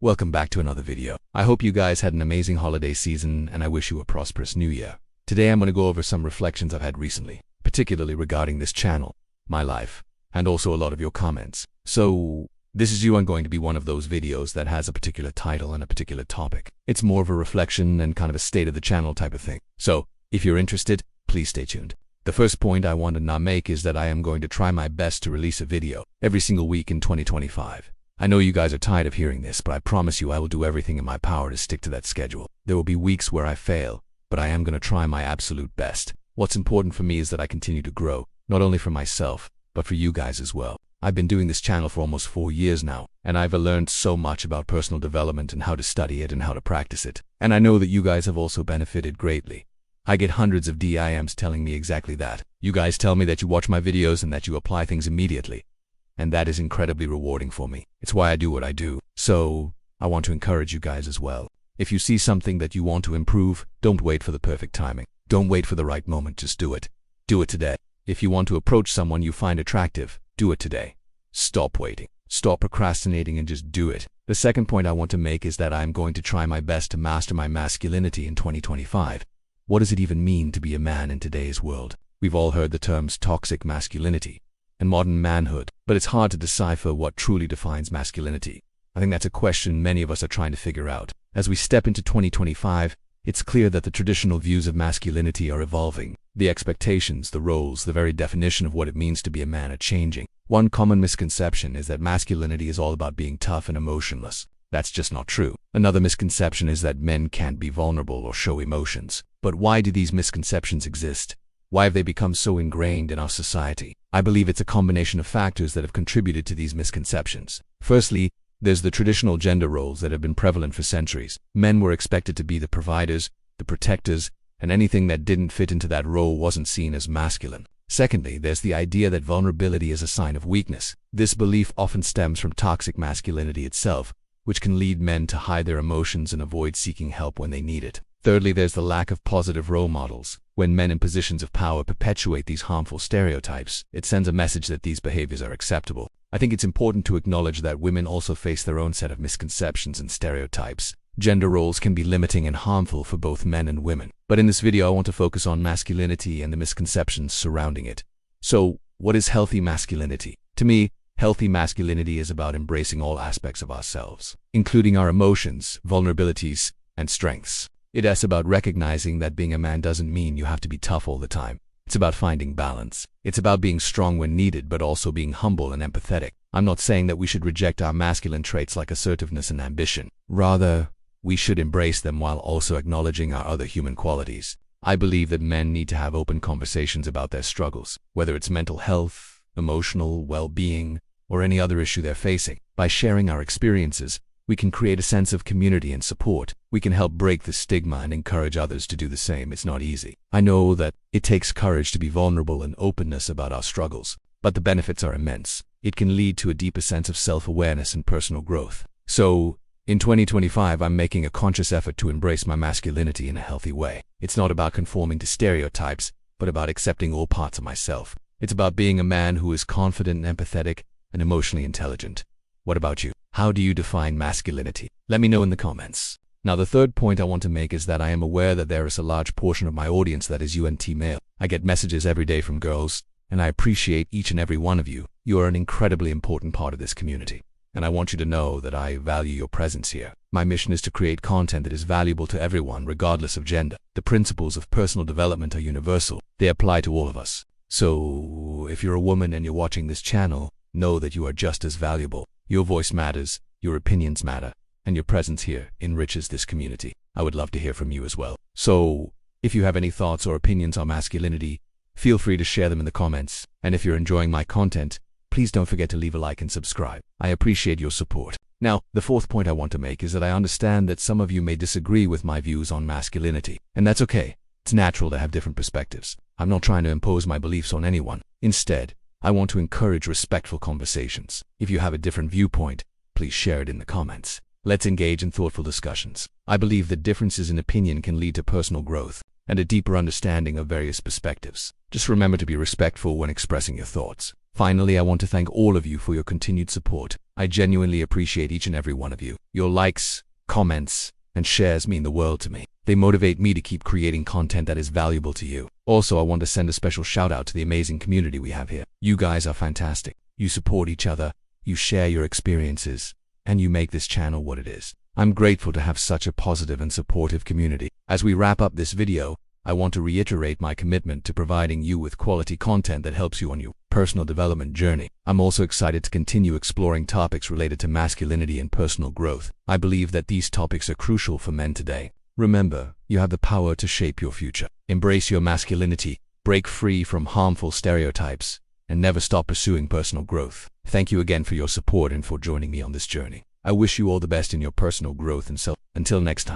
Welcome back to another video. I hope you guys had an amazing holiday season and I wish you a prosperous new year. Today I'm going to go over some reflections I've had recently, particularly regarding this channel, my life, and also a lot of your comments. So, this is going to be one of those videos that has a particular title and a particular topic. It's more of a reflection and kind of a state of the channel type of thing. So, if you're interested, please stay tuned. The first point I want to now make is that I am going to try my best to release a video every single week in 2025. I know you guys are tired of hearing this, but I promise you I will do everything in my power to stick to that schedule. There will be weeks where I fail, but I am going to try my absolute best. What's important for me is that I continue to grow, not only for myself, but for you guys as well. I've been doing this channel for almost 4 years now, and I've learned so much about personal development and how to study it and how to practice it. And I know that you guys have also benefited greatly. I get hundreds of DMs telling me exactly that. You guys tell me that you watch my videos and that you apply things immediately. And that is incredibly rewarding for me. It's why I do what I do. So, I want to encourage you guys as well. If you see something that you want to improve, don't wait for the perfect timing. Don't wait for the right moment, just do it. Do it today. If you want to approach someone you find attractive, do it today. Stop waiting. Stop procrastinating and just do it. The second point I want to make is that I'm going to try my best to master my masculinity in 2025. What does it even mean to be a man in today's world? We've all heard the terms toxic masculinity and modern manhood, but it's hard to decipher what truly defines masculinity. I think that's a question many of us are trying to figure out. As we step into 2025, it's clear that the traditional views of masculinity are evolving. The expectations, the roles, the very definition of what it means to be a man are changing. One common misconception is that masculinity is all about being tough and emotionless. That's just not true. Another misconception is that men can't be vulnerable or show emotions. But why do these misconceptions exist? Why have they become so ingrained in our society? I believe it's a combination of factors that have contributed to these misconceptions. Firstly, there's the traditional gender roles that have been prevalent for centuries. Men were expected to be the providers, the protectors, and anything that didn't fit into that role wasn't seen as masculine. Secondly, there's the idea that vulnerability is a sign of weakness. This belief often stems from toxic masculinity itself, which can lead men to hide their emotions and avoid seeking help when they need it. Thirdly, there's the lack of positive role models. When men in positions of power perpetuate these harmful stereotypes, it sends a message that these behaviors are acceptable. I think it's important to acknowledge that women also face their own set of misconceptions and stereotypes. Gender roles can be limiting and harmful for both men and women. But in this video, I want to focus on masculinity and the misconceptions surrounding it. So, what is healthy masculinity? To me, healthy masculinity is about embracing all aspects of ourselves, including our emotions, vulnerabilities, and strengths. It's about recognizing that being a man doesn't mean you have to be tough all the time. It's about finding balance. It's about being strong when needed, but also being humble and empathetic. I'm not saying that we should reject our masculine traits like assertiveness and ambition. Rather, we should embrace them while also acknowledging our other human qualities. I believe that men need to have open conversations about their struggles, whether it's mental health, emotional well-being, or any other issue they're facing. By sharing our experiences, we can create a sense of community and support. We can help break the stigma and encourage others to do the same. It's not easy. I know that it takes courage to be vulnerable and openness about our struggles, but the benefits are immense. It can lead to a deeper sense of self-awareness and personal growth. So, in 2025, I'm making a conscious effort to embrace my masculinity in a healthy way. It's not about conforming to stereotypes, but about accepting all parts of myself. It's about being a man who is confident and empathetic and emotionally intelligent. What about you? How do you define masculinity? Let me know in the comments. Now, the third point I want to make is that I am aware that there is a large portion of my audience that is male. I get messages every day from girls, and I appreciate each and every one of you. You are an incredibly important part of this community, and I want you to know that I value your presence here. My mission is to create content that is valuable to everyone, regardless of gender. The principles of personal development are universal. They apply to all of us. So, if you're a woman and you're watching this channel, know that you are just as valuable. Your voice matters, your opinions matter, and your presence here enriches this community. I would love to hear from you as well. So, if you have any thoughts or opinions on masculinity, feel free to share them in the comments. And if you're enjoying my content, please don't forget to leave a like and subscribe. I appreciate your support. Now, the fourth point I want to make is that I understand that some of you may disagree with my views on masculinity, and that's okay. It's natural to have different perspectives. I'm not trying to impose my beliefs on anyone. Instead, I want to encourage respectful conversations. If you have a different viewpoint, please share it in the comments. Let's engage in thoughtful discussions. I believe that differences in opinion can lead to personal growth and a deeper understanding of various perspectives. Just remember to be respectful when expressing your thoughts. Finally, I want to thank all of you for your continued support. I genuinely appreciate each and every one of you. Your likes, comments, and shares mean the world to me. They motivate me to keep creating content that is valuable to you. Also, I want to send a special shout out to the amazing community we have here. You guys are fantastic. You support each other, you share your experiences, and you make this channel what it is. I'm grateful to have such a positive and supportive community. As we wrap up this video, I want to reiterate my commitment to providing you with quality content that helps you on your personal development journey. I'm also excited to continue exploring topics related to masculinity and personal growth. I believe that these topics are crucial for men today. Remember, you have the power to shape your future. Embrace your masculinity, break free from harmful stereotypes, and never stop pursuing personal growth. Thank you again for your support and for joining me on this journey. I wish you all the best in your personal growth and until next time.